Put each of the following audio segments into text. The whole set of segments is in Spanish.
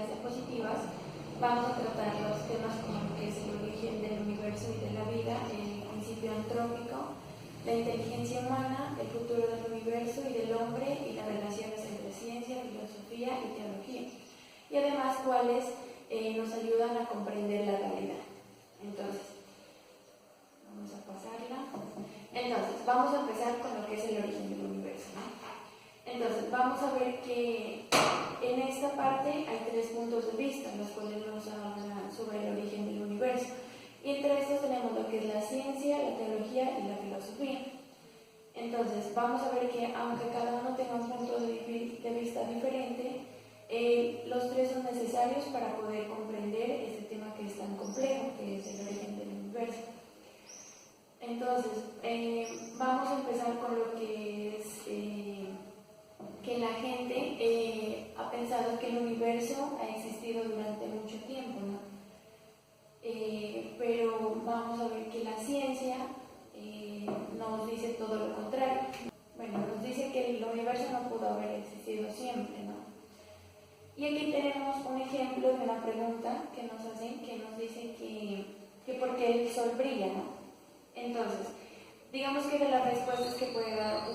diapositivas vamos a tratar los temas como lo que es el origen del universo y de la vida, el principio antrópico, la inteligencia humana, el futuro del universo y del hombre y las relaciones entre ciencia, filosofía y teología. Y además cuáles nos ayudan a comprender la realidad. Entonces, vamos a pasarla. Entonces, vamos a empezar con lo que es el origen del universo, ¿no? Entonces, vamos a ver que en esta parte hay 3 puntos de vista, los cuales nos hablan sobre el origen del universo. Y entre estos tenemos lo que es la ciencia, la teología y la filosofía. Entonces, vamos a ver que aunque cada uno tenga un punto de vista diferente, los 3 son necesarios para poder comprender este tema que es tan complejo, que es el origen del universo. Entonces, vamos a empezar con lo que es que la gente ha pensado que el universo ha existido durante mucho tiempo, ¿no? Pero vamos a ver que la ciencia nos dice todo lo contrario. Bueno, nos dice que el universo no pudo haber existido siempre, ¿no? Y aquí tenemos un ejemplo de una pregunta que nos hacen, que nos dice que por qué el sol brilla, ¿no? Entonces, digamos que de las respuestas que puede dar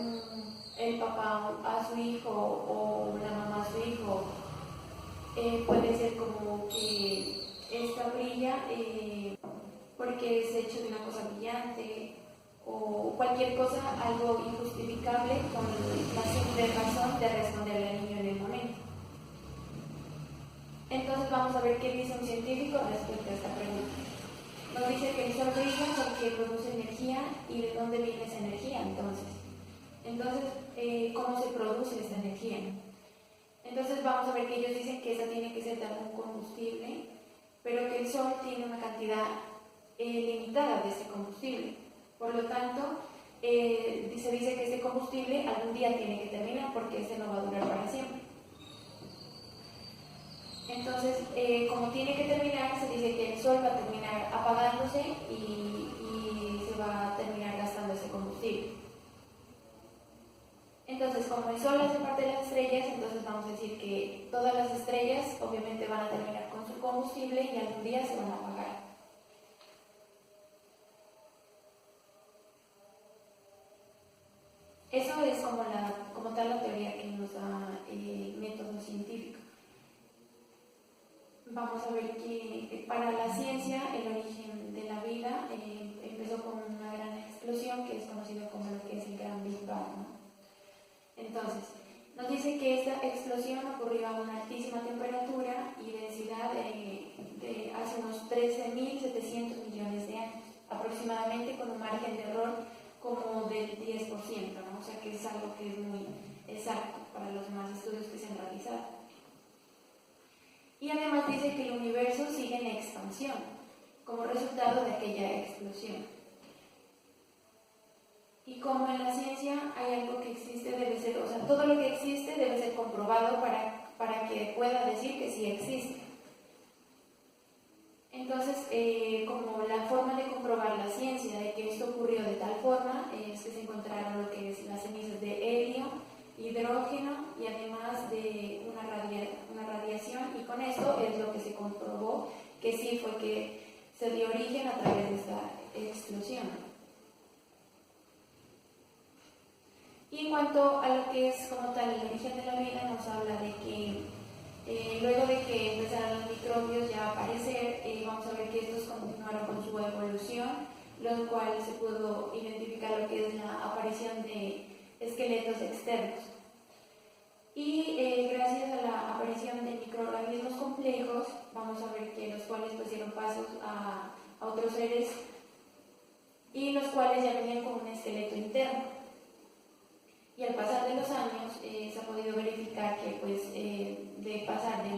el papá a su hijo o la mamá a su hijo, puede ser como que esta brilla porque es hecho de una cosa brillante o cualquier cosa, algo injustificable con la simple razón de responderle al niño en el momento. Entonces vamos a ver qué dice un científico respecto a esta pregunta. Nos dice que el sol brilla porque produce energía. ¿Y de dónde viene esa energía entonces? ¿Cómo se produce esta energía? Entonces vamos a ver que ellos dicen que esta tiene que ser también un combustible, pero que el sol tiene una cantidad limitada de este combustible. Por lo tanto, se dice que este combustible algún día tiene que terminar porque este no va a durar para siempre. Entonces, como tiene que terminar, se dice que el sol va a terminar apagándose y se va a terminar gastando ese combustible. Entonces, como el sol hace parte de las estrellas, entonces vamos a decir que todas las estrellas obviamente van a terminar con su combustible y algún día se van a apagar. Eso es como tal la teoría que nos da el método científico. Vamos a ver que para la ciencia el origen de la vida empezó con una gran explosión que es conocida como lo que es el Gran Big Bang, ¿no? Entonces, nos dice que esta explosión ocurrió a una altísima temperatura y densidad de hace unos 13.700 millones de años, aproximadamente con un margen de error como del 10%, ¿no? O sea que es algo que es muy exacto para los demás estudios que se han realizado. Y además dice que el universo sigue en expansión, como resultado de aquella explosión. Y como en la ciencia hay algo que existe, debe ser, o sea, todo lo que existe debe ser comprobado para que pueda decir que sí existe. Entonces, como la forma de comprobar la ciencia de que esto ocurrió de tal forma es que se encontraron lo que es las cenizas de helio, hidrógeno y además de una radiación, y con esto es lo que se comprobó que sí fue que se dio origen a través de esta explosión. Y en cuanto a lo que es como tal el origen de la vida, nos habla de que luego de que empezaron los microbios ya a aparecer, vamos a ver que estos continuaron con su evolución, lo cual se pudo identificar lo que es la aparición de esqueletos externos. Y gracias a la aparición de microorganismos complejos, vamos a ver que los cuales pues dieron pasos a otros seres y los cuales ya venían con un esqueleto interno. Y al pasar de los años se ha podido verificar que pues, de pasar de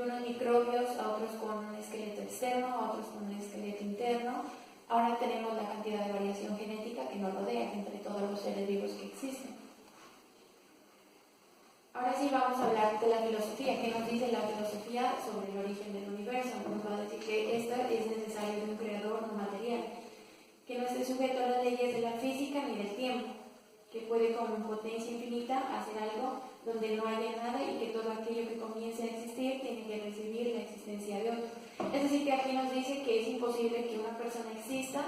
unos microbios a otros con un esqueleto externo, a otros con un esqueleto interno, ahora tenemos la cantidad de variación genética que nos rodea entre todos los seres vivos que existen. Ahora sí vamos a hablar de la filosofía. ¿Qué nos dice la filosofía sobre el origen del universo? Nos va a decir que esta es necesario de un creador no material, que no esté sujeto a las leyes de la física ni del tiempo, que puede con potencia infinita hacer algo donde no haya nada y que todo aquello que comience a existir tiene que recibir la existencia de otro. Es decir, que aquí nos dice que es imposible que una persona exista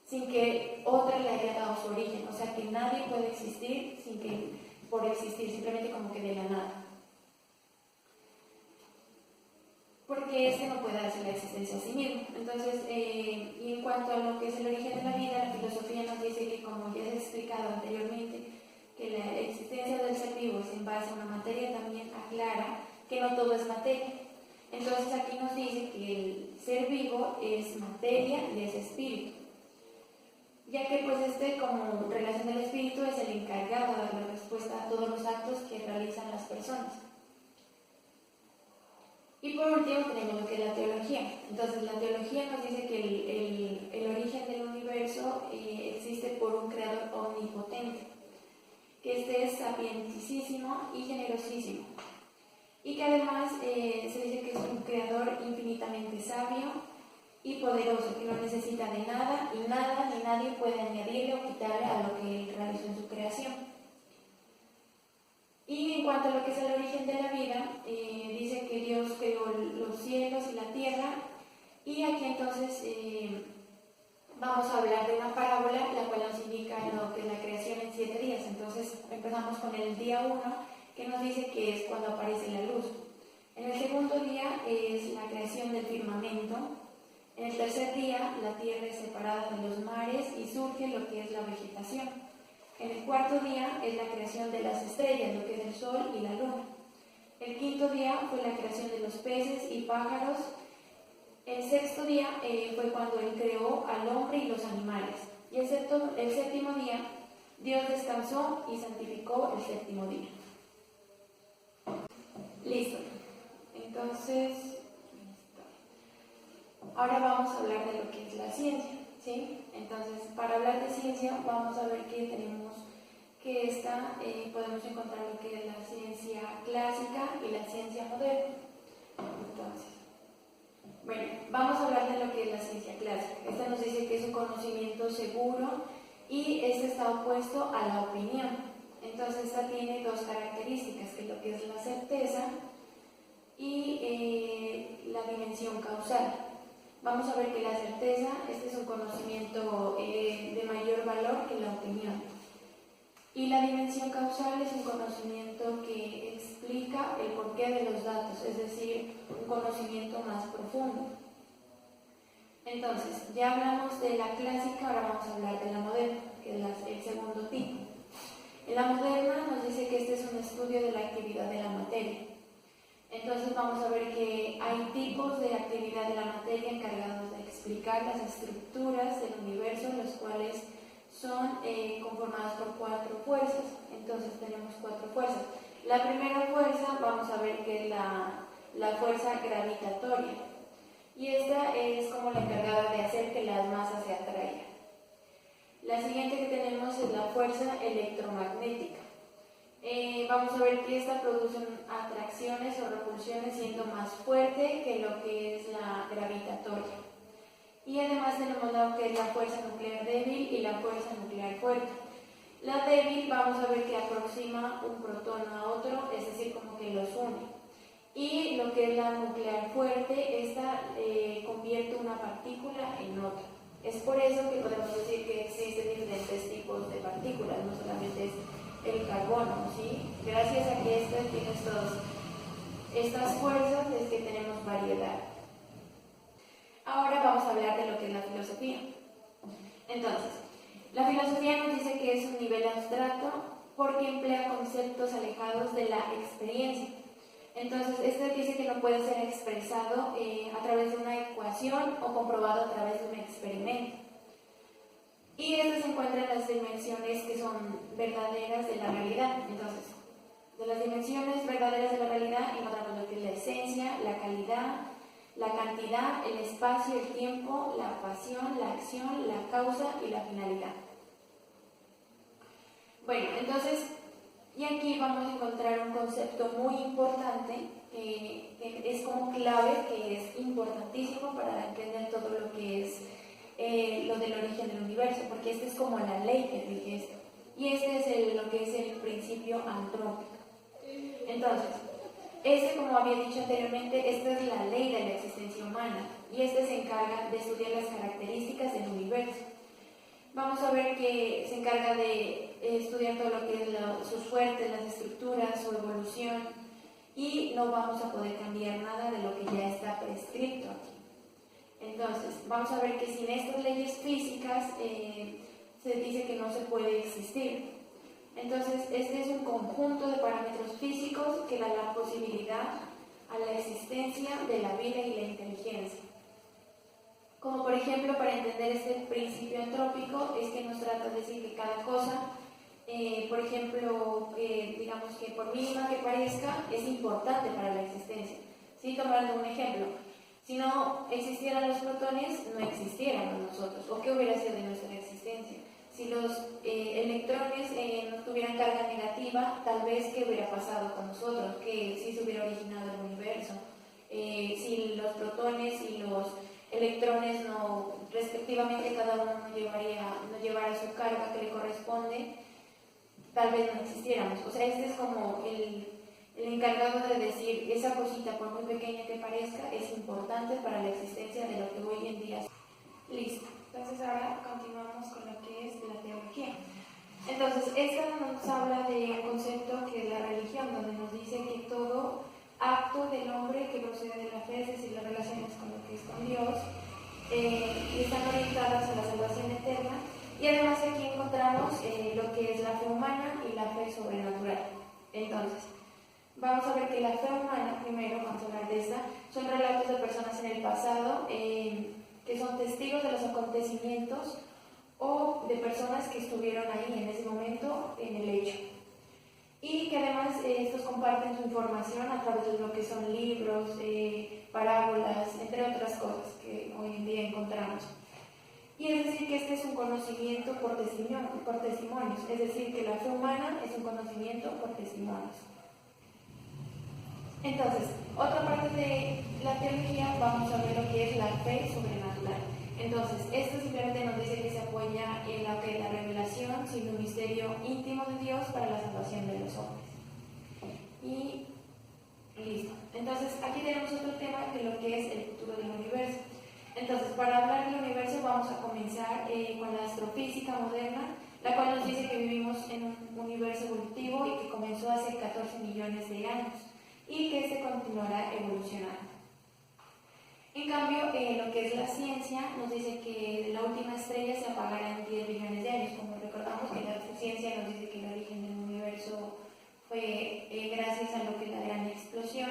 sin que otra le haya dado su origen, o sea que nadie puede existir sin que, por existir, simplemente como que de la nada. Porque este no puede darse la existencia a sí mismo. Entonces, y en cuanto a lo que es el origen de la vida, la filosofía nos dice que, como ya se ha explicado anteriormente, que la existencia del ser vivo es en base a una materia, también aclara que no todo es materia. Entonces aquí nos dice que el ser vivo es materia y es espíritu, ya que pues como relación del espíritu es el encargado de dar respuesta a todos los actos que realizan las personas. Y por último tenemos lo que es la teología. Entonces la teología nos dice que el origen del universo existe por un creador omnipotente, que es sapientísimo y generosísimo, y que además se dice que es un creador infinitamente sabio y poderoso, que no necesita de nada y nada ni nadie puede añadirle o quitarle a lo que él realizó en su creación. Y en cuanto a lo que es el origen de la vida, dice que Dios creó los cielos y la tierra, y aquí entonces vamos a hablar de una parábola la cual nos indica lo que es la creación en 7 días. Entonces empezamos con el día 1, que nos dice que es cuando aparece la luz. En el segundo día es la creación del firmamento. En el tercer día la tierra es separada de los mares y surge lo que es la vegetación. En el cuarto día es la creación de las estrellas, lo que es el sol y la luna. El quinto día fue la creación de los peces y pájaros. El sexto día fue cuando él creó al hombre y los animales. Y el séptimo día, Dios descansó y santificó el séptimo día. Listo. Entonces, ahora vamos a hablar de lo que es la ciencia, ¿sí? Entonces, para hablar de ciencia, vamos a ver que tenemos que podemos encontrar lo que es la ciencia clásica y la ciencia moderna. Entonces, bueno, vamos a hablar de lo que es la ciencia clásica. Esta nos dice que es un conocimiento seguro y está opuesto a la opinión. Entonces, esta tiene 2 características, que es lo que es la certeza y la dimensión causal. Vamos a ver que la certeza, es un conocimiento de mayor valor que la opinión. Y la dimensión causal es un conocimiento que explica el porqué de los datos, es decir, un conocimiento más profundo. Entonces, ya hablamos de la clásica, ahora vamos a hablar de la moderna, que es el segundo tipo. En la moderna nos dice que este es un estudio de la actividad de la materia. Entonces vamos a ver que hay tipos de actividad de la materia encargados de explicar las estructuras del universo, los cuales son conformadas por 4 fuerzas. Entonces tenemos 4 fuerzas. La primera fuerza vamos a ver que es la fuerza gravitatoria, y esta es como la encargada de hacer que las masas se atraigan. La siguiente que tenemos es la fuerza electromagnética. Vamos a ver que esta produce atracciones o repulsiones siendo más fuerte que lo que es la gravitatoria. Y además tenemos lo que es la fuerza nuclear débil y la fuerza nuclear fuerte. La débil vamos a ver que aproxima un protón a otro, es decir, como que los une. Y lo que es la nuclear fuerte, esta convierte una partícula en otra. Es por eso que podemos decir que existen diferentes tipos de partículas, no solamente es el carbono, ¿sí? Gracias a que tiene estas fuerzas es que tenemos variedad. Ahora vamos a hablar de lo que es la filosofía. Entonces, la filosofía nos dice que es un nivel abstracto porque emplea conceptos alejados de la experiencia. Entonces, este dice que no puede ser expresado a través de una ecuación o comprobado a través de un experimento. Y esto se encuentra en las dimensiones que son verdaderas de la realidad. Entonces, de las dimensiones verdaderas de la realidad encontramos lo que es la esencia, la calidad, la cantidad, el espacio, el tiempo, la pasión, la acción, la causa y la finalidad. Bueno, entonces, y aquí vamos a encontrar un concepto muy importante que es como clave, que es importantísimo para entender todo lo que es lo del origen del universo, porque este es como la ley que rige esto. Y este es lo que es el principio antrópico. Entonces, Como había dicho anteriormente, esta es la ley de la existencia humana y este se encarga de estudiar las características del universo. Vamos a ver que se encarga de estudiar todo lo que es sus fuertes, las estructuras, su evolución, y no vamos a poder cambiar nada de lo que ya está prescrito aquí. Entonces, vamos a ver que sin estas leyes físicas se dice que no se puede existir. Entonces, este es un conjunto de parámetros físicos que da la posibilidad a la existencia de la vida y la inteligencia. Como por ejemplo, para entender este principio antrópico, es que nos trata de decir que cada cosa, por ejemplo, digamos que por mínima que parezca, es importante para la existencia. ¿Sí? Tomando un ejemplo, si no existieran los protones, no existiéramos nosotros. ¿O qué hubiera sido de nuestra existencia? Si los electrones no tuvieran carga negativa, tal vez ¿qué hubiera pasado con nosotros? Que si se hubiera originado el universo. Si los protones y los electrones no, respectivamente, cada uno no llevara su carga que le corresponde, tal vez no existiéramos. O sea, este es como el encargado de decir, esa cosita, por muy pequeña que parezca, es importante para la existencia de lo que hoy en día es. Listo. Entonces ahora continuamos con lo que es la teología. Entonces, esta nos habla de un concepto que es la religión, donde nos dice que todo acto del hombre que procede de la fe, es decir, las relaciones con lo que es con Dios, están orientadas a la salvación eterna. Y además aquí encontramos lo que es la fe humana y la fe sobrenatural. Entonces, vamos a ver que la fe humana, primero vamos a hablar de esta, son relatos de personas en el pasado que son testigos de los acontecimientos o de personas que estuvieron ahí en ese momento en el hecho. Y que además estos comparten su información a través de lo que son libros, parábolas, entre otras cosas que hoy en día encontramos. Y es decir que este es un conocimiento por testimonios, es decir que la fe humana es un conocimiento por testimonios. Entonces, otra parte de la teología, vamos a ver lo que es la fe sobrenatural. Entonces, esto simplemente nos dice que se apoya en lo que es la revelación, sin un misterio íntimo de Dios para la salvación de los hombres. Y listo. Entonces, aquí tenemos otro tema de lo que es el futuro del universo. Entonces, para hablar del universo vamos a comenzar con la astrofísica moderna, la cual nos dice que vivimos en un universo evolutivo y que comenzó hace 14 millones de años y que este continuará evolucionando. En cambio, lo que es la ciencia nos dice que la última estrella se apagará en 10 billones de años. Como recordamos que la ciencia nos dice que el origen del universo fue gracias a lo que es la gran explosión,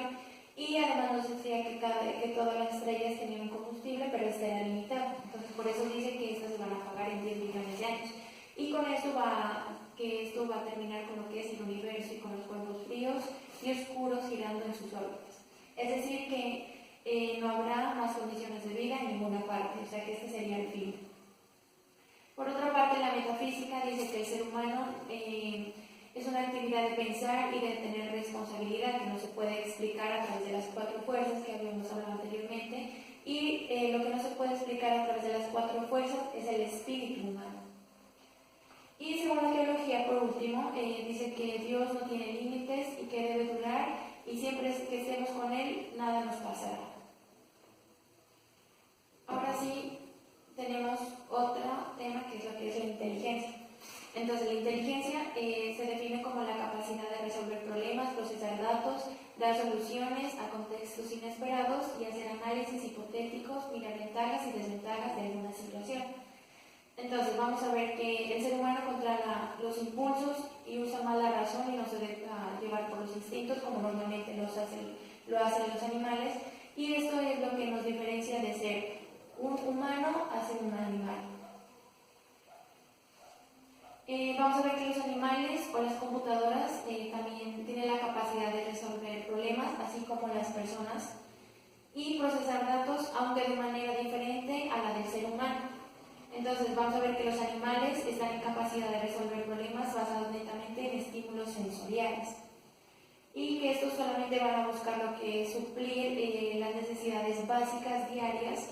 y además nos decía que todas las estrellas tenían un combustible, pero este era limitado. Entonces, por eso dice que estas se van a apagar en 10 billones de años. Y con esto esto va a terminar con lo que es el universo y con los cuerpos fríos y oscuros girando en sus órbitas. Es decir, que no habrá más condiciones de vida en ninguna parte, o sea que este sería el fin. Por otra parte, la metafísica dice que el ser humano es una actividad de pensar y de tener responsabilidad que no se puede explicar a través de las 4 fuerzas que habíamos hablado anteriormente, y lo que no se puede explicar a través de las 4 fuerzas es el espíritu humano. Y según la teología, por último, dice que Dios no tiene límites y que debe durar, y siempre que estemos con Él, nada nos pasará. Ahora sí, tenemos otro tema que es lo que es la inteligencia. Entonces, la inteligencia se define como la capacidad de resolver problemas, procesar datos, dar soluciones a contextos inesperados y hacer análisis hipotéticos, mirar ventajas y desventajas de alguna situación. Entonces, vamos a ver que el ser humano controla los impulsos y usa mal la razón y no se deja llevar por los instintos como normalmente lo hacen los animales, y esto es lo que nos diferencia de ser un humano a ser un animal. Vamos a ver que los animales o las computadoras también tienen la capacidad de resolver problemas, así como las personas, y procesar datos, aunque de manera diferente a la del ser humano. Entonces vamos a ver que los animales están en capacidad de resolver problemas basados netamente en estímulos sensoriales, y que estos solamente van a buscar lo que es suplir las necesidades básicas diarias,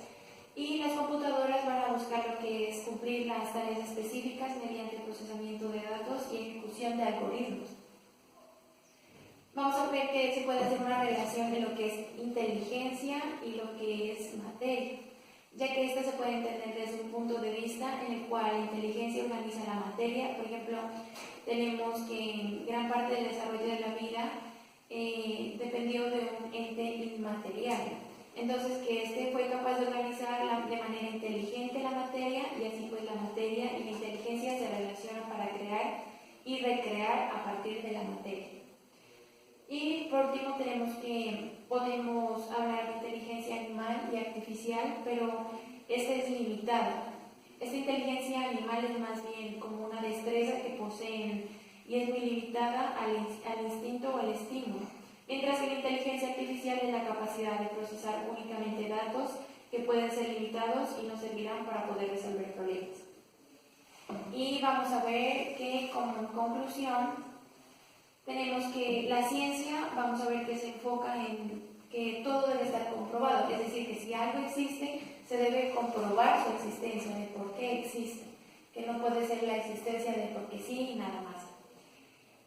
y las computadoras van a buscar lo que es cumplir las tareas específicas mediante procesamiento de datos y ejecución de algoritmos. vamos a ver que se puede hacer una relación de lo que es inteligencia y lo que es materia, ya que esta se puede entender desde un punto de vista en el cual la inteligencia organiza la materia. Por ejemplo, tenemos que en gran parte del desarrollo de la vida dependió de un ente inmaterial. Entonces, que este fue capaz de organizar de manera inteligente la materia, y así pues la materia y la inteligencia se relacionan para crear y recrear a partir de la materia. Y por último podemos hablar de inteligencia animal y artificial, pero esta es limitada. Esta inteligencia animal es más bien como una destreza que poseen y es muy limitada al instinto o al estímulo, mientras que la inteligencia artificial es la capacidad de procesar únicamente datos que pueden ser limitados y nos servirán para poder resolver problemas. Y vamos a ver que como conclusión tenemos que la ciencia, vamos a ver que se enfoca en que todo debe estar comprobado, es decir, que si algo existe, se debe comprobar su existencia, de por qué existe, que no puede ser la existencia de porque sí y nada más.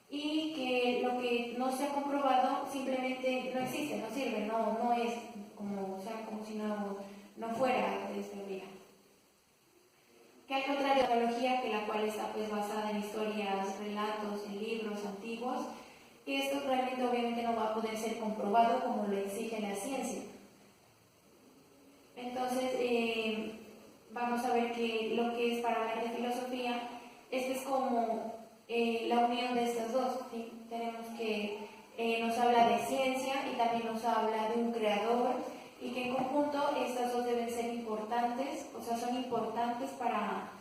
Y que lo que no se ha comprobado simplemente no existe, no sirve, no es como, o sea, como si no fuera de esta vida. Que al contrario de la teología, que la cual está pues basada en historias, relatos, en libros antiguos, que esto realmente obviamente no va a poder ser comprobado como lo exige la ciencia. Entonces, vamos a ver que lo que es para hablar de filosofía, este es como la unión de estas dos, ¿sí? Tenemos que nos habla de ciencia y también nos habla de un creador, y que en conjunto estas dos deben ser importantes, o sea, son importantes para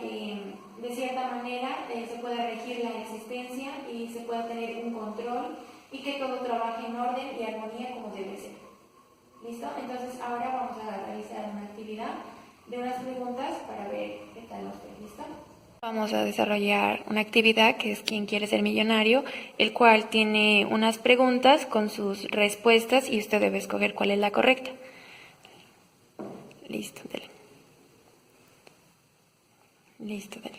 que de cierta manera se pueda regir la existencia y se pueda tener un control y que todo trabaje en orden y armonía como debe ser. ¿Listo? Entonces ahora vamos a realizar una actividad de unas preguntas para ver qué tal nos fue. ¿Listo? Vamos a desarrollar una actividad que es ¿Quién quiere ser millonario?, el cual tiene unas preguntas con sus respuestas y usted debe escoger cuál es la correcta. Listo, dale. Listo, dale.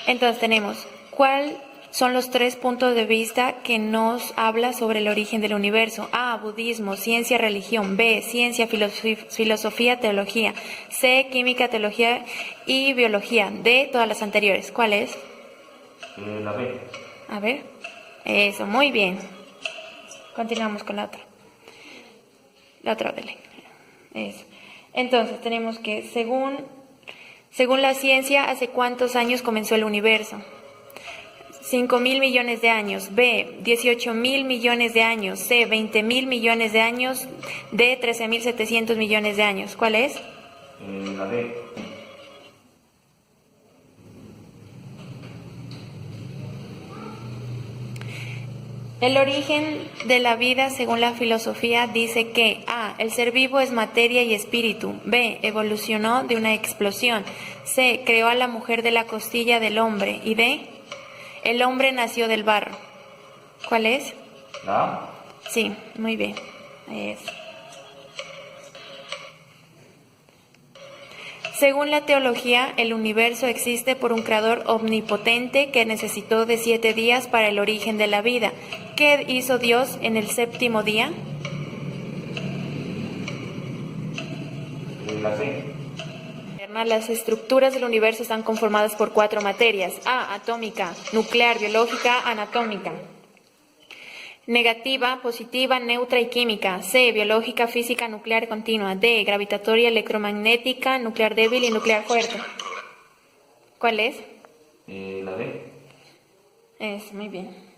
Entonces tenemos, ¿cuáles son los 3 puntos de vista que nos habla sobre el origen del universo? A, budismo, ciencia, religión. B, ciencia, filosofía, teología. C, química, teología y biología. D, todas las anteriores. ¿Cuál es? La B. A ver. Eso, muy bien. Continuamos con la otra. La otra, dale. Eso. Entonces tenemos que, según la ciencia, ¿hace cuántos años comenzó el universo? 5.000 millones de años. B, 18.000 millones de años. C, 20.000 millones de años. D, 13.700 millones de años. ¿Cuál es? La D. El origen de la vida, según la filosofía, dice que A, el ser vivo es materia y espíritu. B, evolucionó de una explosión. C, creó a la mujer de la costilla del hombre. Y D, el hombre nació del barro. ¿Cuál es? ¿La A? Sí, muy bien. Es. Según la teología, el universo existe por un creador omnipotente que necesitó de 7 días para el origen de la vida. ¿Qué hizo Dios en el 7º día? La C. Las estructuras del universo están conformadas por 4 materias. A, atómica, nuclear, biológica, anatómica. Negativa, positiva, neutra y química. C, biológica, física, nuclear continua. D, gravitatoria, electromagnética, nuclear débil y nuclear fuerte. ¿Cuál es? La D. Es, muy bien.